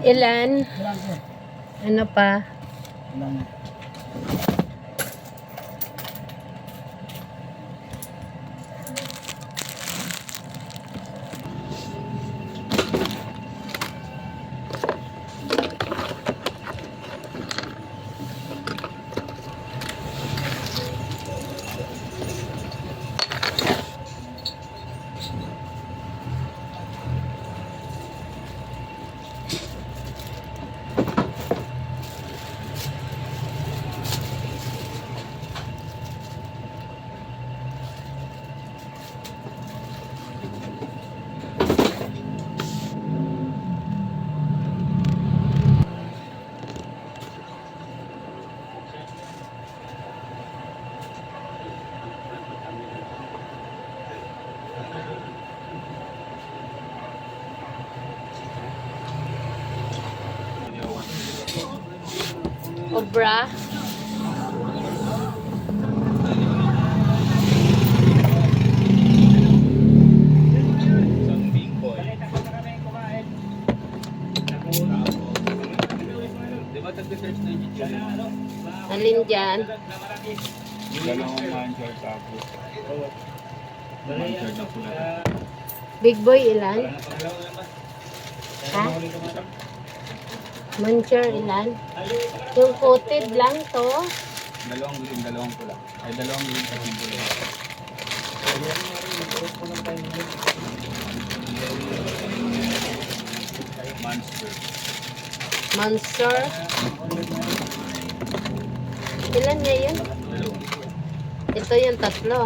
Ilan? Ano pa? Obra. Alin dyan? Dalawang manchar tapos. Manchar na pula. Big boy ilan? Ha? Mancher ilan? Yung coated lang to? Dalawang green, dalawang pula. Ay, dalawang green sa pula. Monster. Monster? Ilan niya yun? Dalawa. Ito yung tatlo.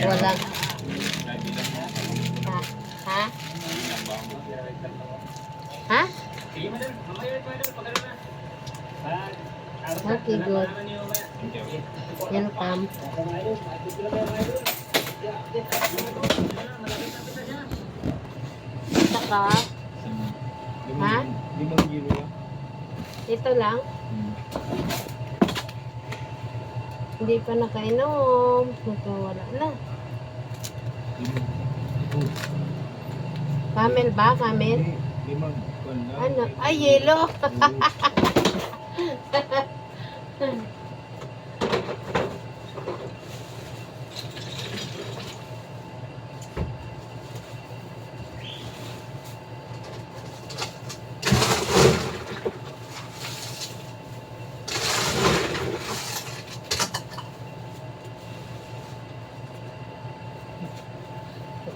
Wala. Ha? Ha? Ha? Okay, good. Welcome. Saka, ha? 5 euro lang. Ito lang? Hindi pa nakainom. Ito wala na. Camel ba? Camel? 5. Ano? Ay, yellow.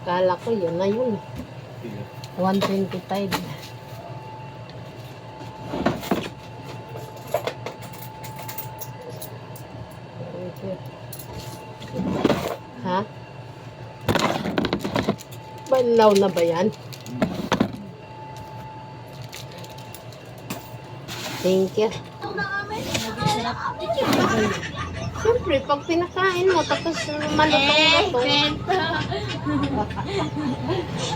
Akala ko yun na yun. 125. Ha? Banlaw na ba yan? Thank you. Siyempre, pag pinakain mo, tapos malutong na to.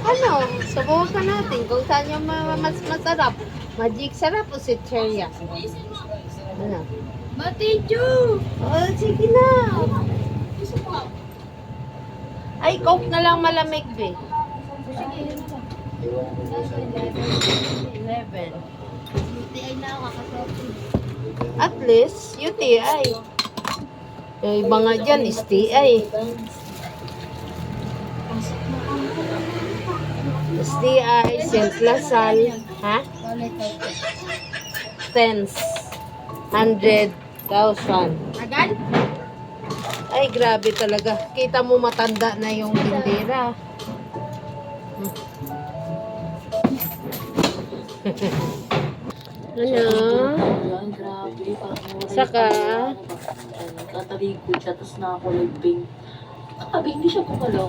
Ano? Subukan natin kung saan yung mas masarap. Magic sarap o si Cheria? Ano? Matiju! Oh, sige na. Ay, Coke na lang malamig, be. 11. UTI na ako kakasopin. At least, UTI. Yung iba nga dyan, STI. STI, St. Lasal. Ha? Tens. 100,000. Agad? Ay, grabe talaga. Kita mo matanda na yung tindera. Ano? Yan, grabe. Saka? Katalikod siya, tapos nakakulay pink. Sabi, hindi siya kumalaw.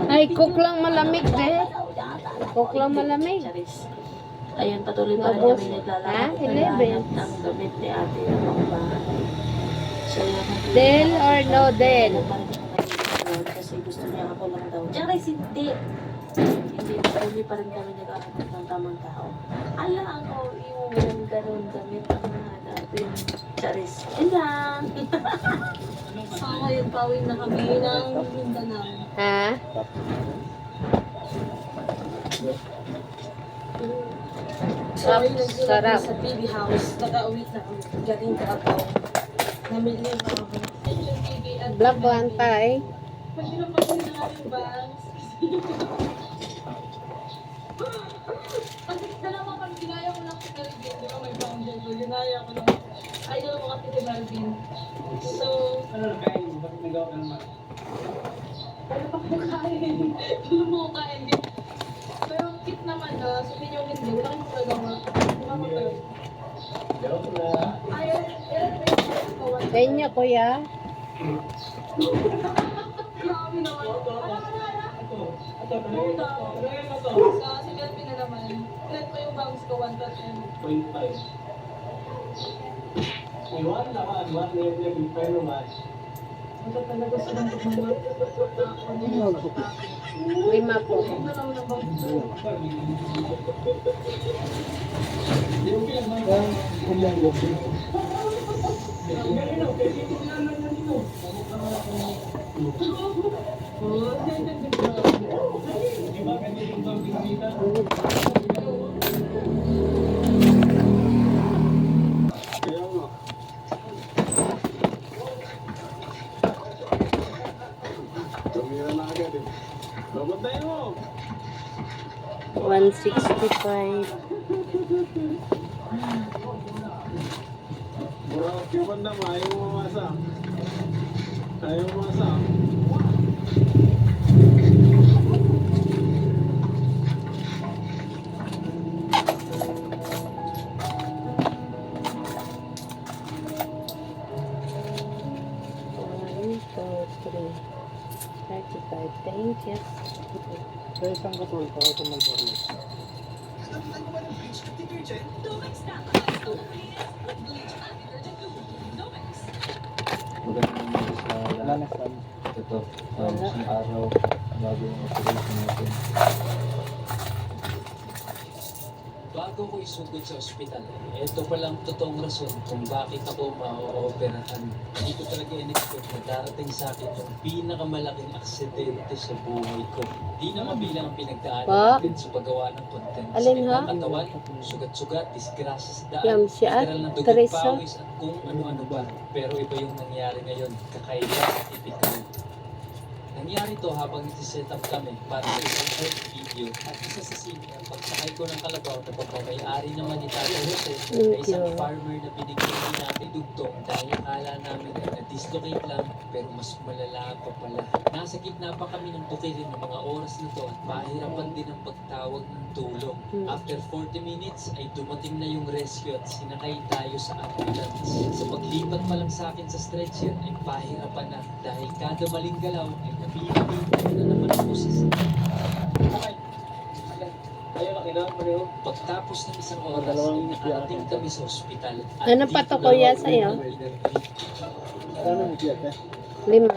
Ay, Coke lang malamig, be. Coke lang malamig. Charis. Ayan, patuloy pa rin Tapos, kami naglalakad. ha? Naghahanap ng gamit ni ate ng mga bahay. So, yan ang Del or no del? Pa rin ako nag-iwan kasi gusto niya ako lang daw. Charis, hindi. Hindi, patuloy pa rin kami naghahanap ng tamang tao. Ala, ako, yung ganun gamit ang nahanapin. Charis. Yan lang. ngayon, pawin na kami ng Mindanao. Ha? Sorry, nagsulat Sarap. na sa TV house. Naka-uwi na kami. Galing ka ako. Namili na ako. Yung TV at Vlog 1 pa eh. pwede naman kasi na kami bangs. Kasi dalawa kami, ginaya ko lang si Calvin. Di ba may founder ko? Ginaya ko lang. Idol ko kasi si Calvin. So, ano pa ko kain? Ano mo kain? Pero kit naman na, sabihin yung hindi, wala kang magagawa. Di ba magagawa? Ayaw, Sa inyo, kuya. grabe naman. Sa si Calvin na naman, ilan ko yung bangs ko, 1 plus M. Ito talaga silang gumawa. Lima po. Ang dalaw ng bangs ko. Babuntayin mo! 165. Mura ka na mo, ayaw mo mamasa. Ayaw mo mamasa. One, two, three. 35. Thank you. Sa isang katol pa ako mag-borno. Magandang sa ito, isang araw bago yung operation natin. Bago ko isugod sa ospital, ito palang totoong rason kung bakit ako ma-ooperahan. Hindi ko talaga in-expect na darating sa akin yung pinakamalaking aksidente sa buhay ko. Di na mabilang ang pinagdaanan Pa? natin sa paggawa ng content. Alin, Sakit ha? ng katawan, sugat-sugat, disgrasya sa daan, Yam siya, literal na dugot, Teresa. pawis at kung ano-ano pa. Pero iba yung nangyari ngayon, kakaiba at typical. Nangyari to habang nag-set up kami para sa isang short video at isa sa scene, ang pagsakay ko ng kalabaw na pagmamayari naman ni Tata Jose ay isang you. farmer na binigyan din natin dugtong dahil akala namin ay na-dislocate lang pero mas malala pa pala. Nasa gitna pa kami ng tukirin ng mga oras na to at pahirapan din ang pagtawag ng tulong. After 40 minutes ay dumating na yung rescue at sinakay tayo sa ambulance. Sa paglipat pa lang sa akin sa stretcher ay pahirapan na dahil kada maling galaw ay nabibitin na naman ako sa pagtapos ng isang oras ay nakarating kami sa ospital. At Ano pa to, dito kuya, na- sa'yo? Ano mo siya, te? 5.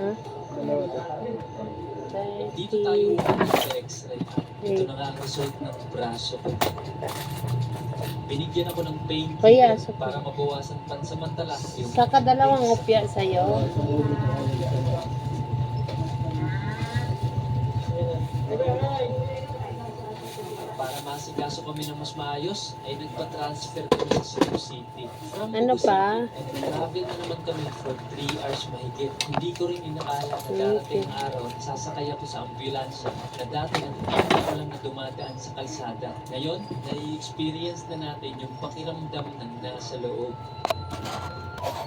Dalawa, te. Dito tayo umuwi sa x-ray. Ito na nga ang result ng braso ko. Binigyan ako ng pain Kuya, para mabawasan pansamantala yung Sa kadalawang opya sa'yo. para masikaso kami ng mas maayos ay nagpa-transfer kami sa Cebu City. From Ano Cebu pa? City, ay nag-travel na naman kami for 3 hours mahigit. Hindi ko rin inakala na darating ang araw na sasakay ako sa ambulansya na dati ang hindi ko lang na dumadaan sa kalsada. Ngayon, nai-experience na natin yung pakiramdam ng nasa loob.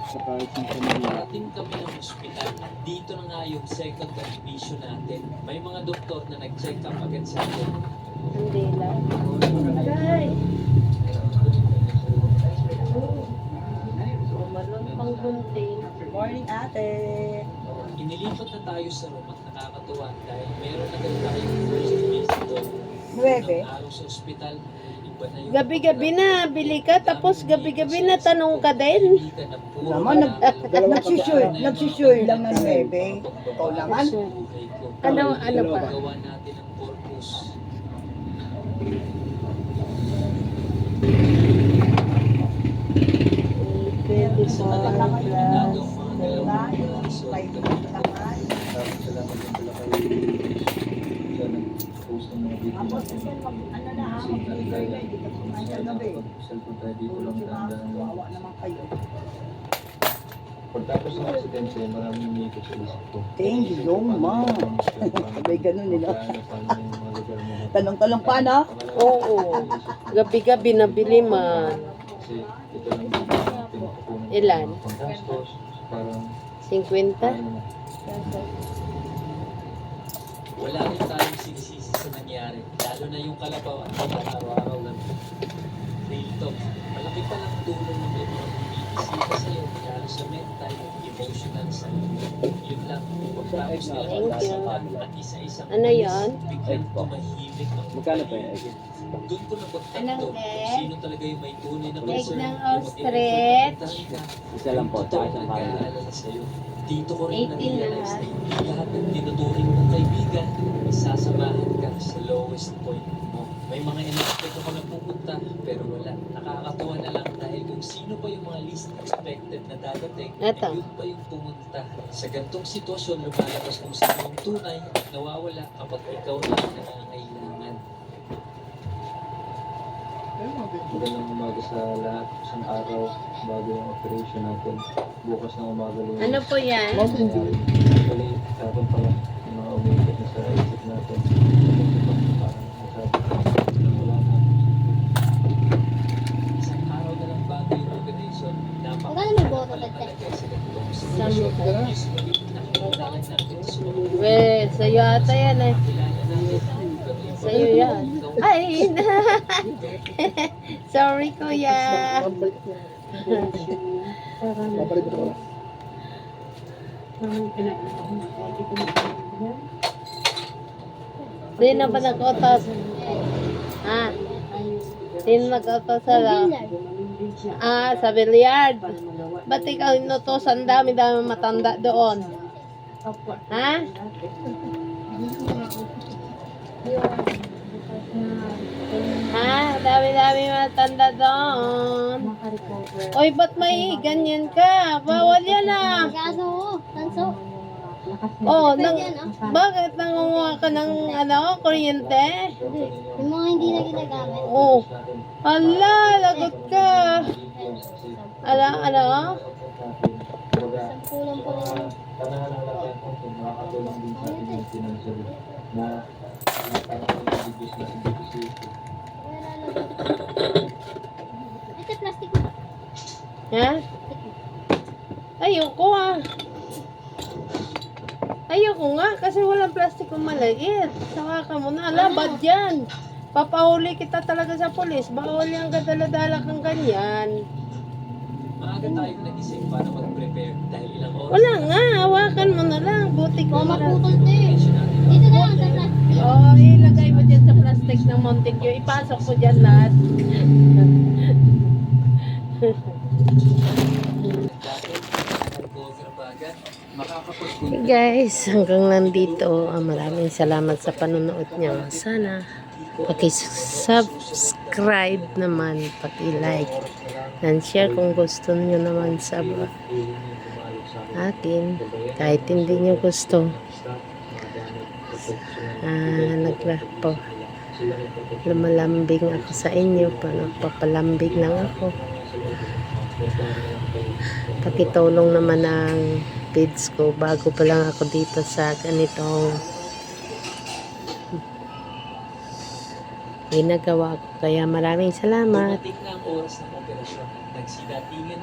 Sa kahit yung pamilya. Parating kami ng ospital at dito na nga yung second admission natin. May mga doktor na nag-check up agad sa akin. Andila. Aray! Umalong pang gunting. Morning, ate. Inilipat na tayo sa room at nakakatuwa dahil meron agad tayong first visit doon. 9. Unang araw sa ospital, iba na yung Gabi-gabi na, bili ka, tapos gabi-gabi na tanong ka din. Hindi ka na puro Naman, na- nagsusure lang ng 9. Ikaw naman. sa buhay ko. Ano pa? Gawa natin ang purpose. Sa 24 talagang plus. pinado ang mga dalawang Tayo, episode. 5 minsan ano na mag-deliver na, hindi ka kumain sa gabi. Pag-cellphone tayo dito lang tandaan. Kawawa naman kayo. Pagtapos ng aksidente, maraming umikot sa isip ko. Thank you, ma. Sabay ganun nila. Paano yung mga lugar mo? Talong-talong pa, no? Oo. Gabi-gabi nabili man. Kasi ito lang yung pinagkukunan. Ilan? Panggastos, parang 50? ano na. Wala rin tayong sinisisi sa nangyari, lalo na yung kalabaw at mga araw-araw lang. Real talk, malaki pa lang tulong ng may mga bumisita sa'yo, lalo sa mental, emotional side. Yun lang, pagtapos nila Thank you. magkasamaan at isa-isang Ano yan? biglang tumahimik ang Magkano pa yan? doon ko napagtanto Anong kung leg? sino talaga yung may tunay na Leg concern. ng yung ostrich. Isa lang po, tsaka isang kanin. nag-aalala sa'yo. Dito ko rin 18 na-realize na na hindi lahat ng tinuturing mong kaibigan isasamahan ka sa lowest point mo. May mga in-expect ako na pupunta pero wala. Nakakatawa na lang dahil kung sino pa yung mga least expected na dadating, Eto. yun pa yung pumunta. Sa gantong sitwasyon, lumalabas kung sino yung tunay at nawawala kapag ikaw lang nangangailangan. Magandang umaga sa lahat. Isang araw bago yung operation natin. Bukas ng umaga lunes. Ano po yan? Actually, dapat pala yung mga umikot na sa isip natin. Parang nasabi ko, wala na. Isang araw na lang bago yung organization, Magkano may boto ka, te? napakalagay sa ganitong sitwasyon. Usually, nakikita lang natin sa mga Well, sa'yo ata yan eh. kilala natin. Sa'yo yan. Ay! Sorry, kuya. Sino na ba nag-utos? Ha? Sino nag-utos sa sa billiard? Ba't ikaw inutos? Ang dami-dami matanda doon. Ha? Ha? Dami-dami matanda doon. Oy, ba't may ganyan ka? Bawal yan ah. Kaso, tanso. Oh, Pwede yan, ah. bakit nangunguha ka ng kuryente? Hindi. Yung mga hindi na ginagamit. Oh, hala, lagot ka. Ano? Sampulang po rin. Tanahan lang natin kung makakatulong din sa ating yung financial na parang yung business and business. Wala lang. Ito, plastic mo. Ha? Ayoko ah. Ayoko nga kasi walang plastic kung maliit. Saka ka muna, labad yan. Papahuli kita talaga sa pulis. Bawal yung kadala-dala kang ganyan. Maaga tayong nagising para mag-prepare dahil ilang oras Wala nga, hawakan mo na lang. Buti ko Baka na. maputol, te. attention natin. Dito na lang sa plastic. Oh, ilagay mo dyan sa plastic ng Montague. Ipasok mo dyan lahat. Hey guys, hanggang nandito. Maraming salamat sa panonood nyo. Sana paki-subscribe naman, paki-like and share kung gusto nyo naman sa akin. Kahit hindi nyo gusto. Naglapo. Lumalambing ako sa inyo. Nagpapalambing lang ako. Pakitulong naman ng page ko. Bago pa lang ako dito sa ganitong ginagawa ko. Kaya maraming salamat. Dumating na ang oras ng operasyon. Nagsidatingan